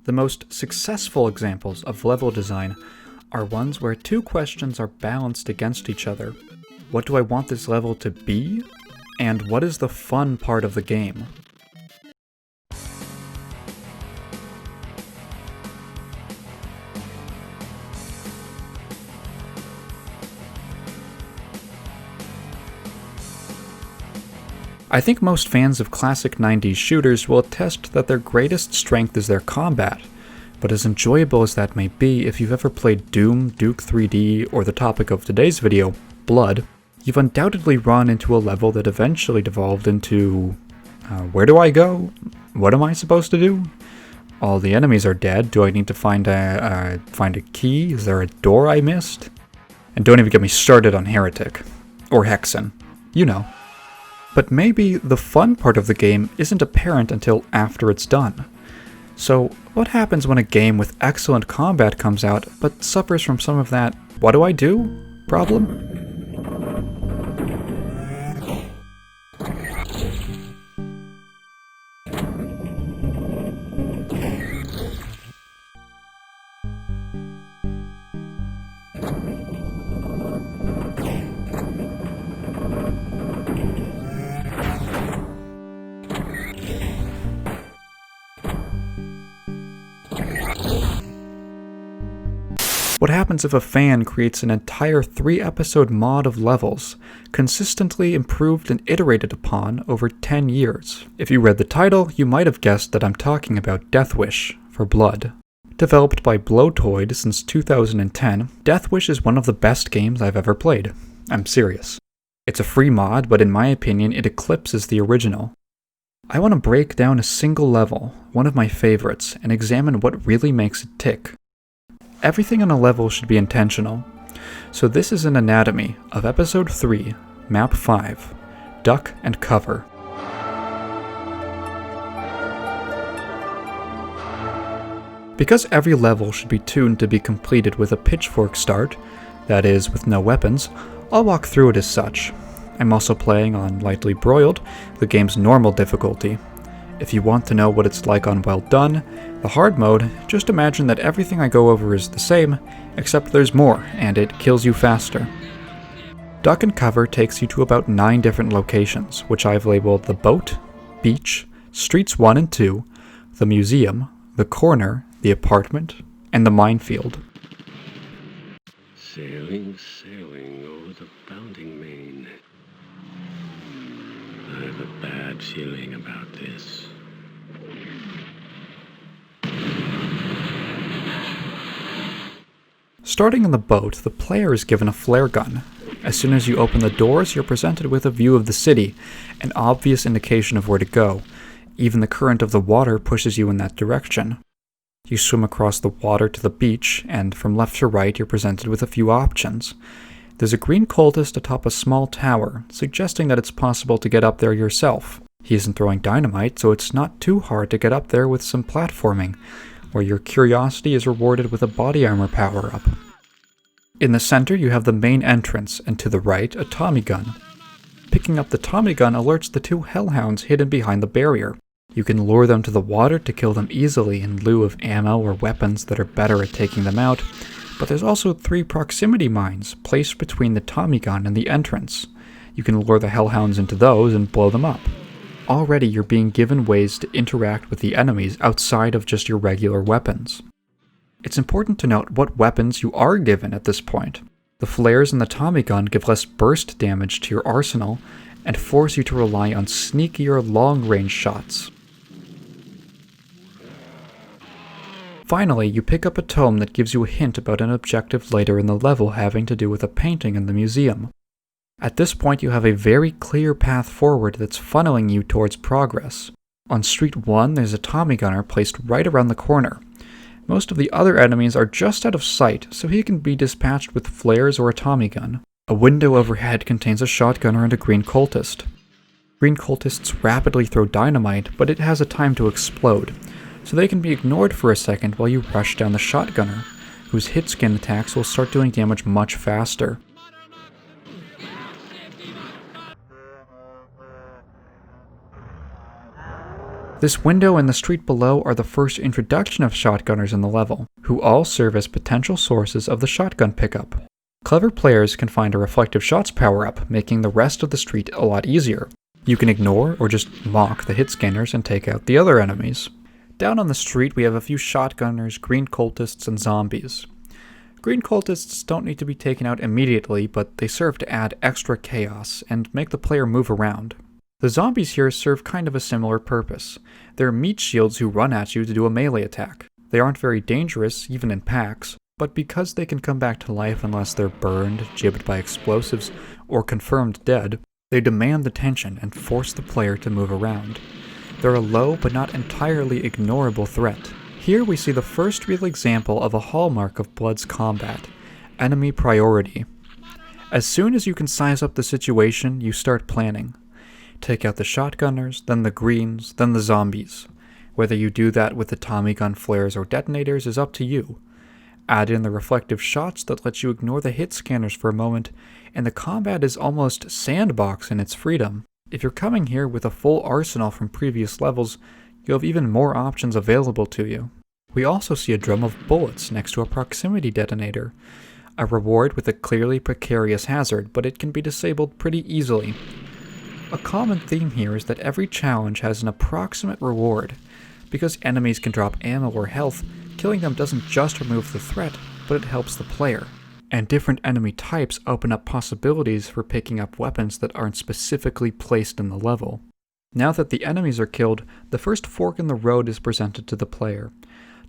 The most successful examples of level design are ones where two questions are balanced against each other. What do I want this level to be? And what is the fun part of the game? I think most fans of classic 90s shooters will attest that their greatest strength is their combat, but as enjoyable as that may be, if you've ever played Doom, Duke 3D, or the topic of today's video, Blood, you've undoubtedly run into a level that eventually devolved into, where do I go? What am I supposed to do? All the enemies are dead. Do I need to find a key? Is there a door I missed? And don't even get me started on Heretic. Or Hexen. You know. But maybe the fun part of the game isn't apparent until after it's done. So, what happens when a game with excellent combat comes out, but suffers from some of that "what do I do?" problem? What happens if a fan creates an entire 3-episode mod of levels, consistently improved and iterated upon over 10 years? If you read the title, you might have guessed that I'm talking about Death Wish for Blood. Developed by Blowtoid since 2010, Death Wish is one of the best games I've ever played. I'm serious. It's a free mod, but in my opinion, it eclipses the original. I want to break down a single level, one of my favorites, and examine what really makes it tick. Everything on a level should be intentional. So this is an anatomy of Episode 3, Map 5, Duck and Cover. Because every level should be tuned to be completed with a pitchfork start, that is, with no weapons, I'll walk through it as such. I'm also playing on Lightly Broiled, the game's normal difficulty. If you want to know what it's like on Well Done, the hard mode, just imagine that everything I go over is the same, except there's more, and it kills you faster. Duck and Cover takes you to about 9 different locations, which I've labeled the boat, beach, streets 1 and 2, the museum, the corner, the apartment, and the minefield. Sailing, sailing over the bounding main. I have a bad feeling about this. Starting in the boat, the player is given a flare gun. As soon as you open the doors, you're presented with a view of the city, an obvious indication of where to go. Even the current of the water pushes you in that direction. You swim across the water to the beach, and from left to right you're presented with a few options. There's a green cultist atop a small tower, suggesting that it's possible to get up there yourself. He isn't throwing dynamite, so it's not too hard to get up there with some platforming, where your curiosity is rewarded with a body armor power-up. In the center you have the main entrance, and to the right, a Tommy gun. Picking up the Tommy gun alerts the 2 hellhounds hidden behind the barrier. You can lure them to the water to kill them easily in lieu of ammo or weapons that are better at taking them out, but there's also 3 proximity mines placed between the Tommy gun and the entrance. You can lure the hellhounds into those and blow them up. Already you're being given ways to interact with the enemies outside of just your regular weapons. It's important to note what weapons you are given at this point. The flares in the Tommy gun give less burst damage to your arsenal and force you to rely on sneakier long-range shots. Finally, you pick up a tome that gives you a hint about an objective later in the level having to do with a painting in the museum. At this point you have a very clear path forward that's funneling you towards progress. On Street 1 there's a Tommy gunner placed right around the corner. Most of the other enemies are just out of sight, so he can be dispatched with flares or a Tommy gun. A window overhead contains a shotgunner and a green cultist. Green cultists rapidly throw dynamite, but it has a time to explode, so they can be ignored for a second while you rush down the shotgunner, whose hit-skin attacks will start doing damage much faster. This window and the street below are the first introduction of shotgunners in the level, who all serve as potential sources of the shotgun pickup. Clever players can find a reflective shots power-up, making the rest of the street a lot easier. You can ignore or just mock the hit scanners and take out the other enemies. Down on the street we have a few shotgunners, green cultists, and zombies. Green cultists don't need to be taken out immediately, but they serve to add extra chaos and make the player move around. The zombies here serve kind of a similar purpose. They're meat shields who run at you to do a melee attack. They aren't very dangerous, even in packs, but because they can come back to life unless they're burned, jibbed by explosives, or confirmed dead, they demand the tension and force the player to move around. They're a low but not entirely ignorable threat. Here we see the first real example of a hallmark of Blood's combat: enemy priority. As soon as you can size up the situation, you start planning. Take out the shotgunners, then the greens, then the zombies. Whether you do that with the Tommy gun flares or detonators is up to you. Add in the reflective shots that let you ignore the hit scanners for a moment, and the combat is almost sandbox in its freedom. If you're coming here with a full arsenal from previous levels, you have even more options available to you. We also see a drum of bullets next to a proximity detonator. A reward with a clearly precarious hazard, but it can be disabled pretty easily. A common theme here is that every challenge has an approximate reward. Because enemies can drop ammo or health, killing them doesn't just remove the threat, but it helps the player. And different enemy types open up possibilities for picking up weapons that aren't specifically placed in the level. Now that the enemies are killed, the first fork in the road is presented to the player.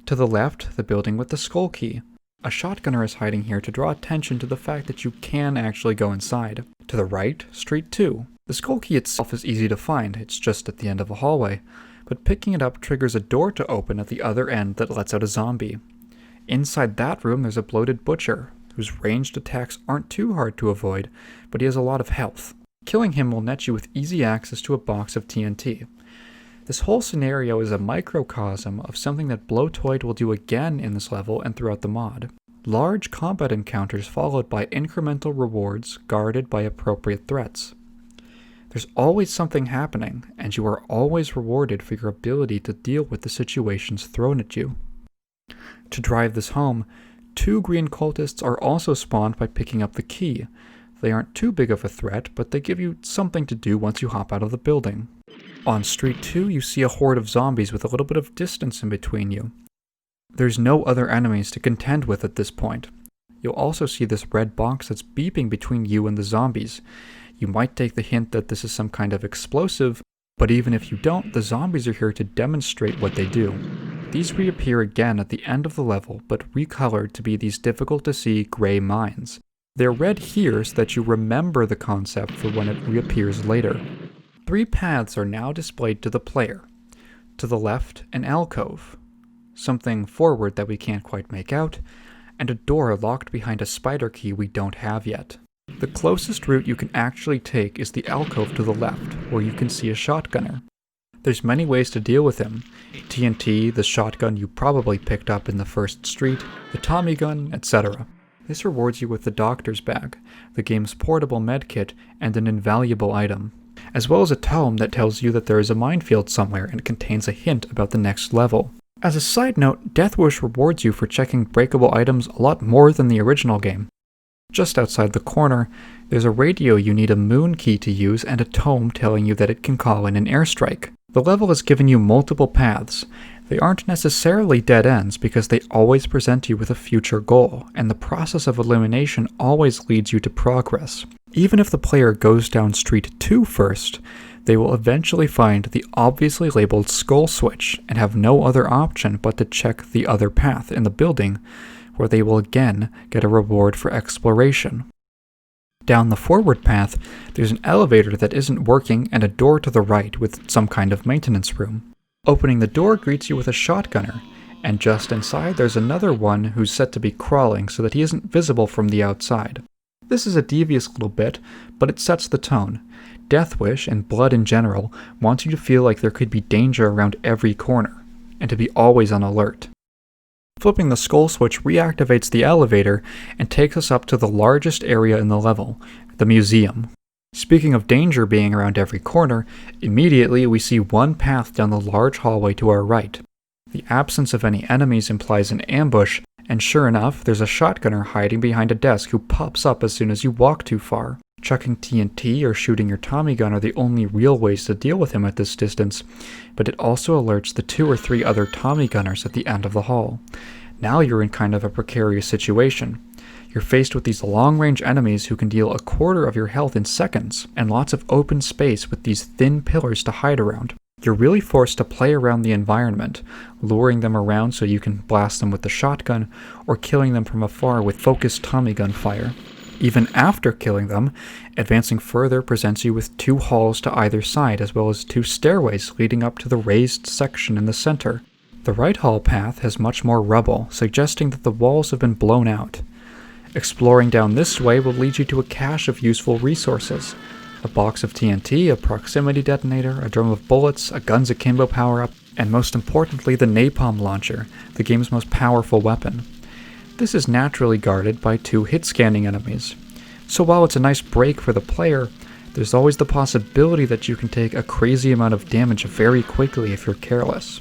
To the left, the building with the skull key. A shotgunner is hiding here to draw attention to the fact that you can actually go inside. To the right, Street 2. The skull key itself is easy to find, it's just at the end of a hallway, but picking it up triggers a door to open at the other end that lets out a zombie. Inside that room there's a bloated butcher, whose ranged attacks aren't too hard to avoid, but he has a lot of health. Killing him will net you with easy access to a box of TNT. This whole scenario is a microcosm of something that Blowtoid will do again in this level and throughout the mod. Large combat encounters followed by incremental rewards guarded by appropriate threats. There's always something happening, and you are always rewarded for your ability to deal with the situations thrown at you. To drive this home, 2 green cultists are also spawned by picking up the key. They aren't too big of a threat, but they give you something to do once you hop out of the building. On Street 2, you see a horde of zombies with a little bit of distance in between you. There's no other enemies to contend with at this point. You'll also see this red box that's beeping between you and the zombies. You might take the hint that this is some kind of explosive, but even if you don't, the zombies are here to demonstrate what they do. These reappear again at the end of the level, but recolored to be these difficult-to-see gray mines. They're red here so that you remember the concept for when it reappears later. 3 paths are now displayed to the player. To the left, an alcove, something forward that we can't quite make out, and a door locked behind a spider key we don't have yet. The closest route you can actually take is the alcove to the left, where you can see a shotgunner. There's many ways to deal with him. TNT, the shotgun you probably picked up in the first street, the Tommy gun, etc. This rewards you with the doctor's bag, the game's portable medkit, and an invaluable item, as well as a tome that tells you that there is a minefield somewhere and contains a hint about the next level. As a side note, Deathwish rewards you for checking breakable items a lot more than the original game. Just outside the corner, there's a radio you need a moon key to use and a tome telling you that it can call in an airstrike. The level has given you multiple paths. They aren't necessarily dead ends because they always present you with a future goal, and the process of elimination always leads you to progress. Even if the player goes down Street 2 first, they will eventually find the obviously labeled skull switch and have no other option but to check the other path in the building, where they will again get a reward for exploration. Down the forward path, there's an elevator that isn't working and a door to the right with some kind of maintenance room. Opening the door greets you with a shotgunner, and just inside there's another one who's set to be crawling so that he isn't visible from the outside. This is a devious little bit, but it sets the tone. Deathwish, and Blood in general, wants you to feel like there could be danger around every corner, and to be always on alert. Flipping the skull switch reactivates the elevator and takes us up to the largest area in the level, the museum. Speaking of danger being around every corner, immediately we see one path down the large hallway to our right. The absence of any enemies implies an ambush, and sure enough, there's a shotgunner hiding behind a desk who pops up as soon as you walk too far. Chucking TNT or shooting your Tommy gun are the only real ways to deal with him at this distance, but it also alerts the 2 or 3 other Tommy gunners at the end of the hall. Now you're in kind of a precarious situation. You're faced with these long-range enemies who can deal a quarter of your health in seconds, and lots of open space with these thin pillars to hide around. You're really forced to play around the environment, luring them around so you can blast them with the shotgun, or killing them from afar with focused Tommy gun fire. Even after killing them, advancing further presents you with 2 halls to either side, as well as 2 stairways leading up to the raised section in the center. The right hall path has much more rubble, suggesting that the walls have been blown out. Exploring down this way will lead you to a cache of useful resources. A box of TNT, a proximity detonator, a drum of bullets, a guns akimbo power-up, and most importantly the napalm launcher, the game's most powerful weapon. This is naturally guarded by 2 hit-scanning enemies. So while it's a nice break for the player, there's always the possibility that you can take a crazy amount of damage very quickly if you're careless.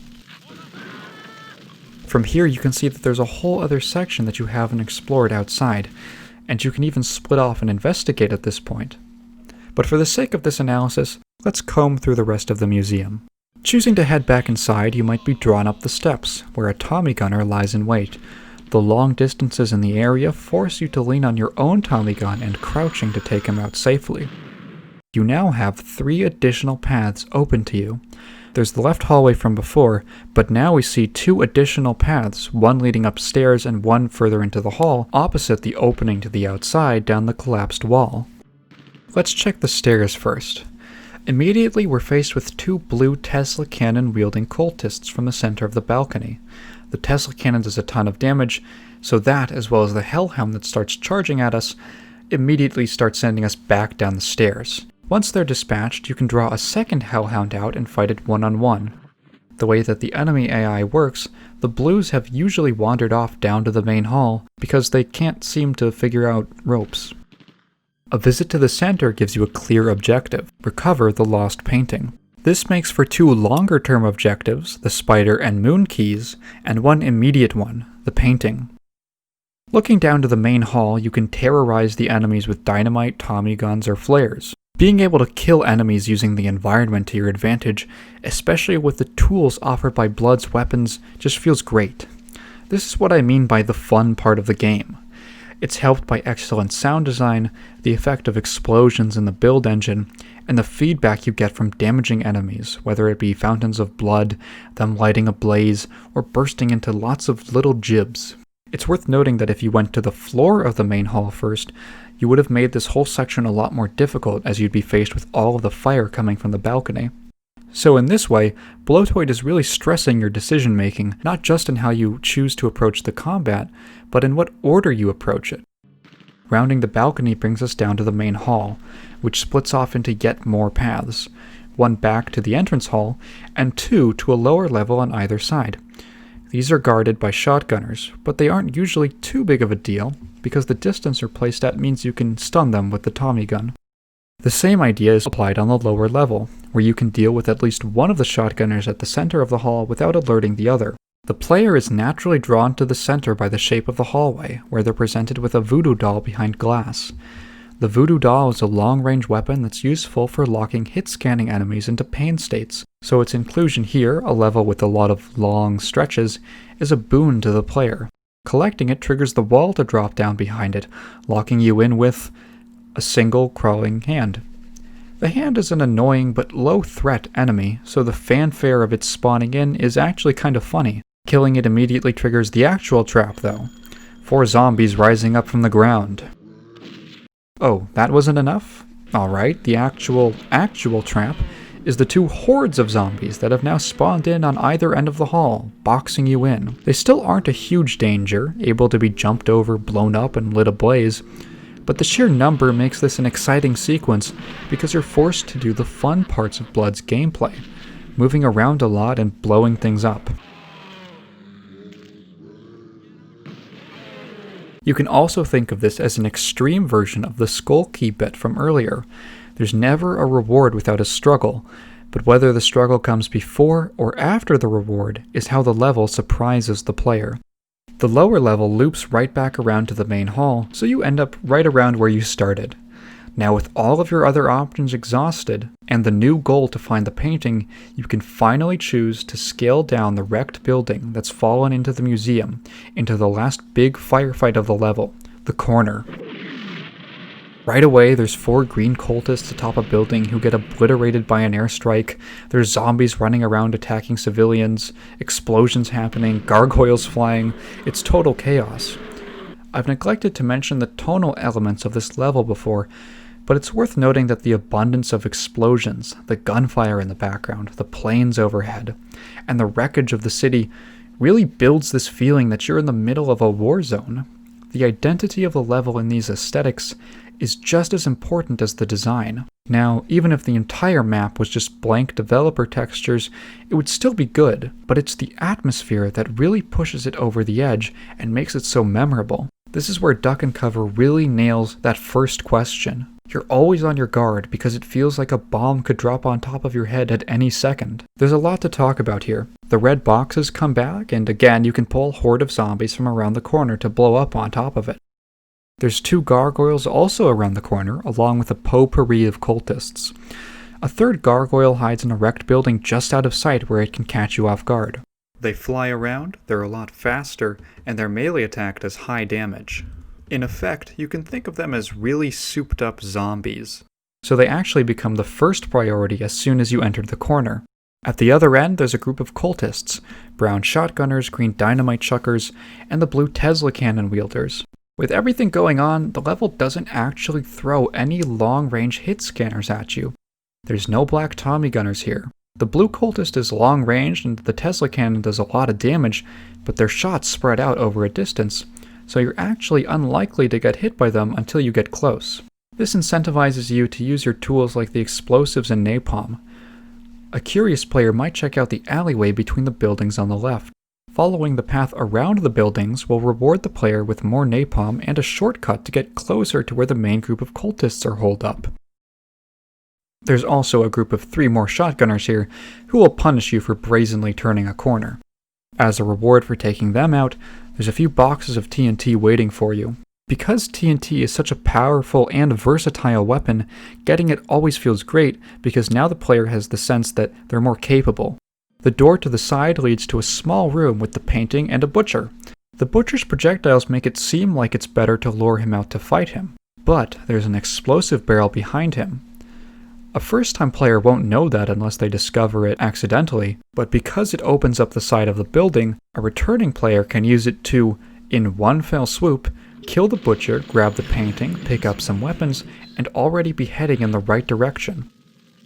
From here you can see that there's a whole other section that you haven't explored outside, and you can even split off and investigate at this point. But for the sake of this analysis, let's comb through the rest of the museum. Choosing to head back inside, you might be drawn up the steps, where a Tommy gunner lies in wait. The long distances in the area force you to lean on your own Tommy gun and crouching to take him out safely. You now have 3 additional paths open to you. There's the left hallway from before, but now we see 2 additional paths, one leading upstairs and one further into the hall, opposite the opening to the outside down the collapsed wall. Let's check the stairs first. Immediately we're faced with 2 blue Tesla cannon-wielding cultists from the center of the balcony. The Tesla cannon does a ton of damage, so that, as well as the Hellhound that starts charging at us, immediately starts sending us back down the stairs. Once they're dispatched, you can draw a second Hellhound out and fight it one-on-one. The way that the enemy AI works, the blues have usually wandered off down to the main hall because they can't seem to figure out ropes. A visit to the center gives you a clear objective: recover the lost painting. This makes for 2 longer-term objectives, the spider and moon keys, and 1 immediate one, the painting. Looking down to the main hall, you can terrorize the enemies with dynamite, Tommy guns, or flares. Being able to kill enemies using the environment to your advantage, especially with the tools offered by Blood's weapons, just feels great. This is what I mean by the fun part of the game. It's helped by excellent sound design, the effect of explosions in the build engine, and the feedback you get from damaging enemies, whether it be fountains of blood, them lighting a blaze, or bursting into lots of little jibs. It's worth noting that if you went to the floor of the main hall first, you would have made this whole section a lot more difficult, as you'd be faced with all of the fire coming from the balcony. So in this way, Bloatoid is really stressing your decision making, not just in how you choose to approach the combat, but in what order you approach it. Rounding the balcony brings us down to the main hall, which splits off into yet more paths, 1 back to the entrance hall, and 2 to a lower level on either side. These are guarded by shotgunners, but they aren't usually too big of a deal, because the distance you're placed at means you can stun them with the Tommy gun. The same idea is applied on the lower level, where you can deal with at least one of the shotgunners at the center of the hall without alerting the other. The player is naturally drawn to the center by the shape of the hallway, where they're presented with a voodoo doll behind glass. The voodoo doll is a long-range weapon that's useful for locking hit-scanning enemies into pain states, so its inclusion here, a level with a lot of long stretches, is a boon to the player. Collecting it triggers the wall to drop down behind it, locking you in with a single crawling hand. The hand is an annoying but low-threat enemy, so the fanfare of its spawning in is actually kind of funny. Killing it immediately triggers the actual trap, though. 4 zombies rising up from the ground. Oh, that wasn't enough? Alright, the actual trap is the 2 hordes of zombies that have now spawned in on either end of the hall, boxing you in. They still aren't a huge danger, able to be jumped over, blown up, and lit ablaze, but the sheer number makes this an exciting sequence because you're forced to do the fun parts of Blood's gameplay, moving around a lot and blowing things up. You can also think of this as an extreme version of the skull key bit from earlier. There's never a reward without a struggle, but whether the struggle comes before or after the reward is how the level surprises the player. The lower level loops right back around to the main hall, so you end up right around where you started. Now with all of your other options exhausted, and the new goal to find the painting, you can finally choose to scale down the wrecked building that's fallen into the museum, into the last big firefight of the level, the corner. Right away, there's 4 green cultists atop a building who get obliterated by an airstrike. There's zombies running around attacking civilians, explosions happening, gargoyles flying. It's total chaos. I've neglected to mention the tonal elements of this level before, but it's worth noting that the abundance of explosions, the gunfire in the background, the planes overhead, and the wreckage of the city really builds this feeling that you're in the middle of a war zone. The identity of the level in these aesthetics is just as important as the design. Now, even if the entire map was just blank developer textures, it would still be good, but it's the atmosphere that really pushes it over the edge and makes it so memorable. This is where Duck and Cover really nails that first question. You're always on your guard because it feels like a bomb could drop on top of your head at any second. There's a lot to talk about here. The red boxes come back, and again you can pull a horde of zombies from around the corner to blow up on top of it. There's 2 gargoyles also around the corner, along with a potpourri of cultists. A third gargoyle hides in a wrecked building just out of sight where it can catch you off guard. They fly around, they're a lot faster, and their melee attack does high damage. In effect, you can think of them as really souped up zombies. So they actually become the first priority as soon as you enter the corner. At the other end, there's a group of cultists, brown shotgunners, green dynamite chuckers, and the blue Tesla cannon wielders. With everything going on, the level doesn't actually throw any long-range hit scanners at you. There's no black Tommy gunners here. The blue cultist is long-ranged and the Tesla cannon does a lot of damage, but their shots spread out over a distance, so you're actually unlikely to get hit by them until you get close. This incentivizes you to use your tools like the explosives and napalm. A curious player might check out the alleyway between the buildings on the left. Following the path around the buildings will reward the player with more napalm and a shortcut to get closer to where the main group of cultists are holed up. There's also a group of 3 more shotgunners here who will punish you for brazenly turning a corner. As a reward for taking them out, there's a few boxes of TNT waiting for you. Because TNT is such a powerful and versatile weapon, getting it always feels great because now the player has the sense that they're more capable. The door to the side leads to a small room with the painting and a butcher. The butcher's projectiles make it seem like it's better to lure him out to fight him, but there's an explosive barrel behind him. A first-time player won't know that unless they discover it accidentally, but because it opens up the side of the building, a returning player can use it to, in one fell swoop, kill the butcher, grab the painting, pick up some weapons, and already be heading in the right direction.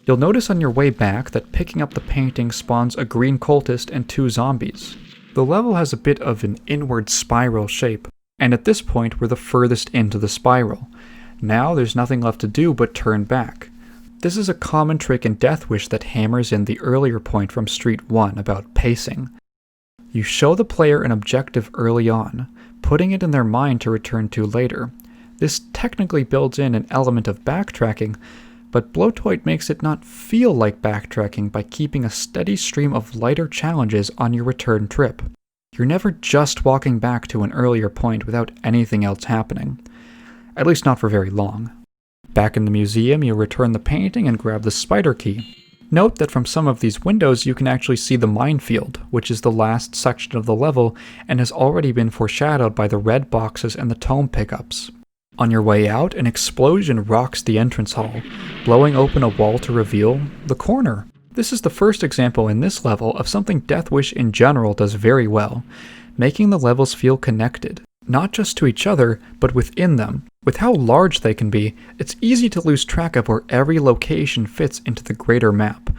You'll notice on your way back that picking up the painting spawns a green cultist and 2 zombies. The level has a bit of an inward spiral shape, and at this point we're the furthest into the spiral. Now there's nothing left to do but turn back. This is a common trick in Death Wish that hammers in the earlier point from Street 1 about pacing. You show the player an objective early on, putting it in their mind to return to later. This technically builds in an element of backtracking, but Blowtoid makes it not feel like backtracking by keeping a steady stream of lighter challenges on your return trip. You're never just walking back to an earlier point without anything else happening. At least not for very long. Back in the museum, you return the painting and grab the spider key. Note that from some of these windows you can actually see the minefield, which is the last section of the level and has already been foreshadowed by the red boxes and the tome pickups. On your way out, an explosion rocks the entrance hall, blowing open a wall to reveal the corner. This is the first example in this level of something Death Wish in general does very well, making the levels feel connected, not just to each other, but within them. With how large they can be, it's easy to lose track of where every location fits into the greater map,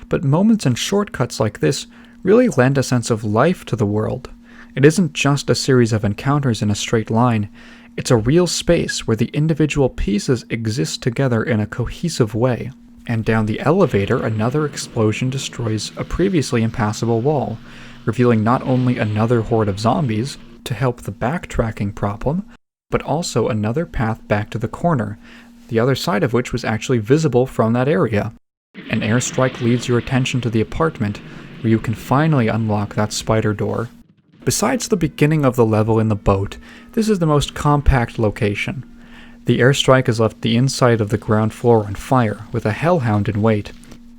but moments and shortcuts like this really lend a sense of life to the world. It isn't just a series of encounters in a straight line, it's a real space where the individual pieces exist together in a cohesive way. And down the elevator, another explosion destroys a previously impassable wall, revealing not only another horde of zombies to help the backtracking problem, but also another path back to the corner, the other side of which was actually visible from that area. An airstrike leads your attention to the apartment, where you can finally unlock that spider door. Besides the beginning of the level in the boat, this is the most compact location. The airstrike has left the inside of the ground floor on fire, with a hellhound in wait.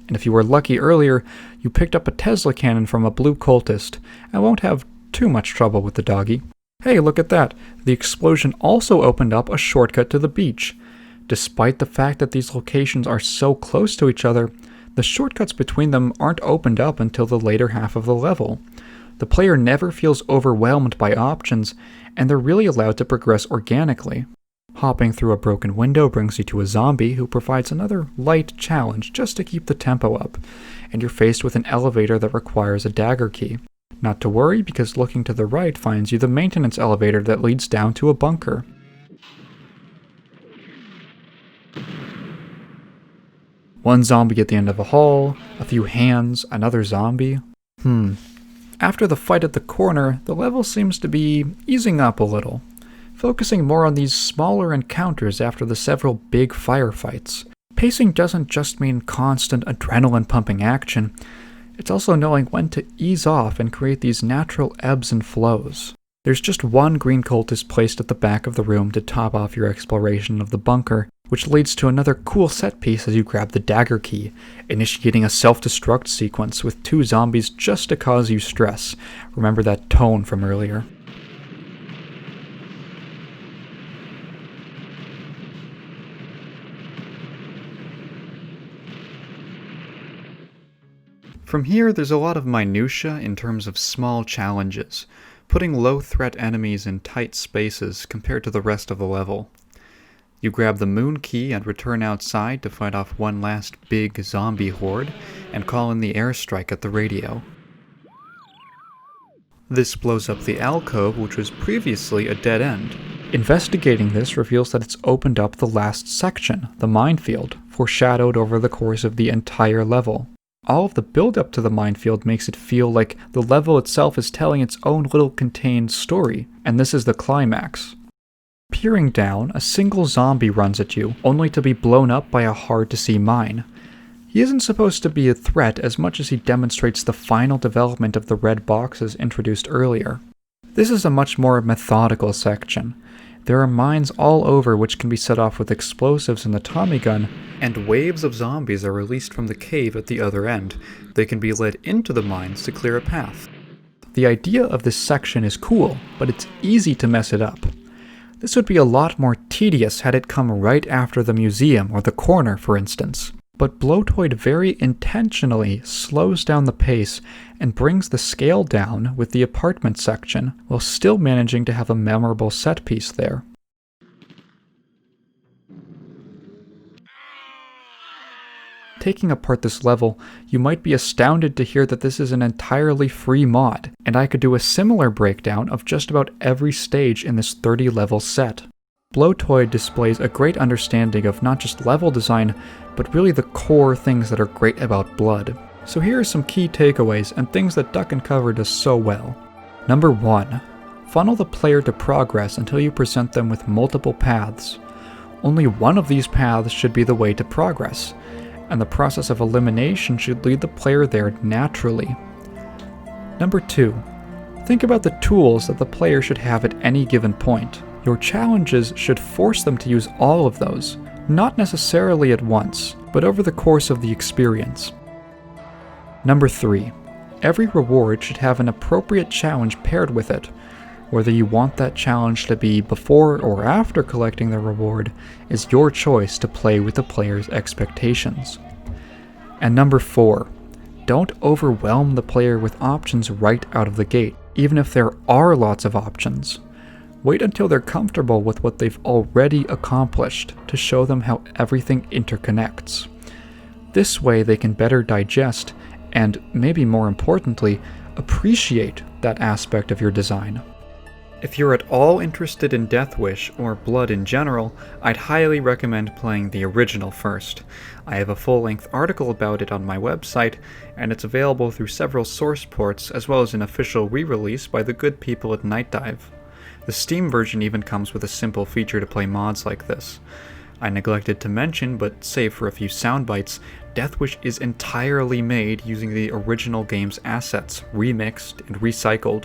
And if you were lucky earlier, you picked up a Tesla cannon from a blue cultist, and won't have too much trouble with the doggy. Hey, look at that! The explosion also opened up a shortcut to the beach. Despite the fact that these locations are so close to each other, the shortcuts between them aren't opened up until the later half of the level. The player never feels overwhelmed by options, and they're really allowed to progress organically. Hopping through a broken window brings you to a zombie who provides another light challenge just to keep the tempo up, and you're faced with an elevator that requires a dagger key. Not to worry, because looking to the right finds you the maintenance elevator that leads down to a bunker. One zombie at the end of a hall, a few hands, another zombie. After the fight at the corner, the level seems to be easing up a little, focusing more on these smaller encounters after the several big firefights. Pacing doesn't just mean constant adrenaline-pumping action, it's also knowing when to ease off and create these natural ebbs and flows. There's just one green cultist placed at the back of the room to top off your exploration of the bunker, which leads to another cool set piece as you grab the dagger key, initiating a self-destruct sequence with 2 zombies just to cause you stress. Remember that tone from earlier. From here, there's a lot of minutia in terms of small challenges, putting low-threat enemies in tight spaces compared to the rest of the level. You grab the moon key and return outside to fight off one last big zombie horde, and call in the airstrike at the radio. This blows up the alcove, which was previously a dead end. Investigating this reveals that it's opened up the last section, the minefield, foreshadowed over the course of the entire level. All of the build-up to the minefield makes it feel like the level itself is telling its own little contained story, and this is the climax. Peering down, a single zombie runs at you, only to be blown up by a hard-to-see mine. He isn't supposed to be a threat as much as he demonstrates the final development of the red boxes introduced earlier. This is a much more methodical section. There are mines all over which can be set off with explosives in the Tommy gun, and waves of zombies are released from the cave at the other end. They can be led into the mines to clear a path. The idea of this section is cool, but it's easy to mess it up. This would be a lot more tedious had it come right after the museum or the corner, for instance. But Blowtoid very intentionally slows down the pace and brings the scale down with the apartment section, while still managing to have a memorable set piece there. Taking apart this level, you might be astounded to hear that this is an entirely free mod, and I could do a similar breakdown of just about every stage in this 30-level set. Blowtoid displays a great understanding of not just level design, but really the core things that are great about Blood. So here are some key takeaways and things that Duck and Cover does so well. Number 1. Funnel the player to progress until you present them with multiple paths. Only one of these paths should be the way to progress, and the process of elimination should lead the player there naturally. Number 2. Think about the tools that the player should have at any given point. Your challenges should force them to use all of those, not necessarily at once, but over the course of the experience. Number 3. Every reward should have an appropriate challenge paired with it. Whether you want that challenge to be before or after collecting the reward is your choice to play with the player's expectations. And number 4. Don't overwhelm the player with options right out of the gate, even if there are lots of options. Wait until they're comfortable with what they've already accomplished to show them how everything interconnects. This way they can better digest and, maybe more importantly, appreciate that aspect of your design. If you're at all interested in Death Wish or Blood in general, I'd highly recommend playing the original first. I have a full-length article about it on my website, and it's available through several source ports as well as an official re-release by the good people at Night Dive. The Steam version even comes with a simple feature to play mods like this. I neglected to mention, but save for a few sound bites, Deathwish is entirely made using the original game's assets, remixed and recycled.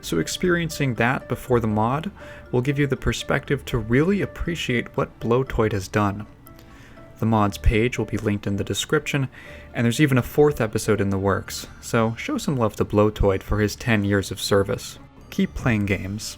So experiencing that before the mod will give you the perspective to really appreciate what Blowtoid has done. The mod's page will be linked in the description, and there's even a 4th episode in the works, so show some love to Blowtoid for his 10 years of service. Keep playing games.